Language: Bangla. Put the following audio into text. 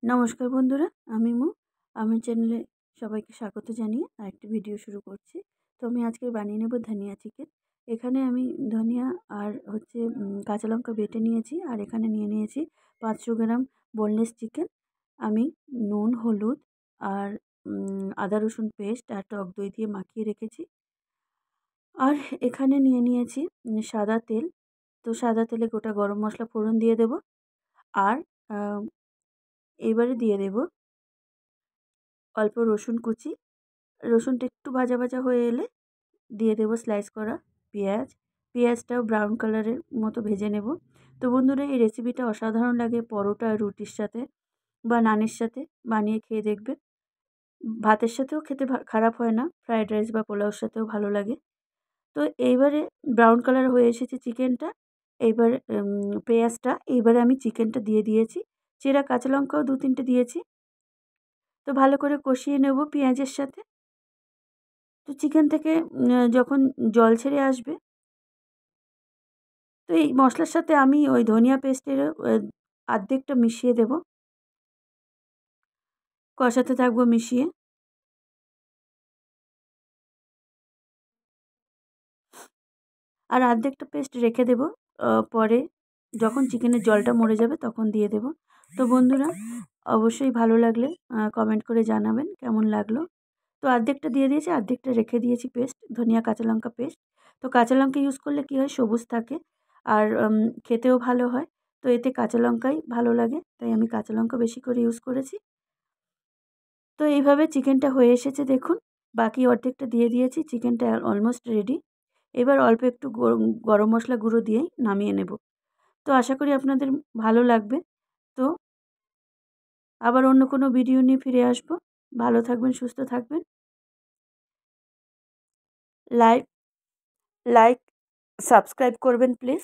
নমস্কার বন্ধুরা, আমি মু। আমার চ্যানেলে সবাইকে স্বাগত জানিয়ে আরেকটি ভিডিও শুরু করছি। তো আমি আজকে বানিয়ে নেব ধনিয়া চিকেন। এখানে আমি ধনিয়া আর কাঁচা লঙ্কা বেটে নিয়েছি, আর এখানে নিয়ে নিয়েছি 500 গ্রাম বোনলেস চিকেন। আমি নুন, হলুদ আর আদা রসুন পেস্ট আর টক দই দিয়ে মাখিয়ে রেখেছি। আর এখানে নিয়ে নিয়েছি সাদা তেল। তো সাদা তেলে গোটা গরম মশলা ফোড়ন দিয়ে দেব। আর এবারে দিয়ে দেব অল্প রসুন কুচি। রসুনটা একটু ভাজা ভাজা হয়ে এলে দিয়ে দেব স্লাইস করা পেঁয়াজ। পেঁয়াজটাও ব্রাউন কালারের মতো ভেজে নেব। তো বন্ধুরা, এই রেসিপিটা অসাধারণ লাগে পরোটা, রুটির সাথে বা নানের সাথে বানিয়ে খেয়ে দেখবে। ভাতের সাথেও খেতে খারাপ হয় না, ফ্রায়েড রাইস বা পোলাওর সাথেও ভালো লাগে। তো এইবারে ব্রাউন কালার হয়ে এসেছে চিকেনটা। এইবার পেঁয়াজটা, এইবারে আমি চিকেনটা দিয়ে দিয়েছি। চেরা কাঁচা লঙ্কাও 2-3টে দিয়েছি। তো ভালো করে কষিয়ে নেব পেঁয়াজের সাথে। তো চিকেন থেকে যখন জল ছেড়ে আসবে, তো এই মশলার সাথে আমি ওই ধনিয়া পেস্টের অর্ধেকটা মিশিয়ে দেব। কষাতে থাকবো মিশিয়ে। আর অর্ধেকটা পেস্ট রেখে দেব। পরে যখন চিকেনের জলটা মরে যাবে তখন দিয়ে দেব। তো বন্ধুরা, অবশ্যই ভালো লাগলে কমেন্ট করে জানাবেন কেমন লাগলো। তো অর্ধেকটা দিয়ে দিয়েছি, অর্ধেকটা রেখে দিয়েছি পেস্ট, ধনিয়া কাঁচা লঙ্কা পেস্ট। তো কাঁচা লঙ্কা ইউজ করলে কী হয়, সবুজ থাকে আর খেতেও ভালো হয়। তো এতে কাঁচা লঙ্কাই ভালো লাগে, তাই আমি কাঁচা লঙ্কা বেশি করে ইউজ করেছি। তো এইভাবে চিকেনটা হয়ে এসেছে দেখুন। বাকি অর্ধেকটা দিয়ে দিয়েছি, চিকেনটা অলমোস্ট রেডি। এবার অল্প একটু গরম মশলা গুঁড়ো দিয়েই নামিয়ে নেব। তো আশা করি আপনাদের ভালো লাগবে। তো আবার অন্য কোনো ভিডিও নিয়ে ফিরে আসবো। ভালো থাকবেন, সুস্থ থাকবেন। লাইক লাইক সাবস্ক্রাইব করবেন প্লিজ।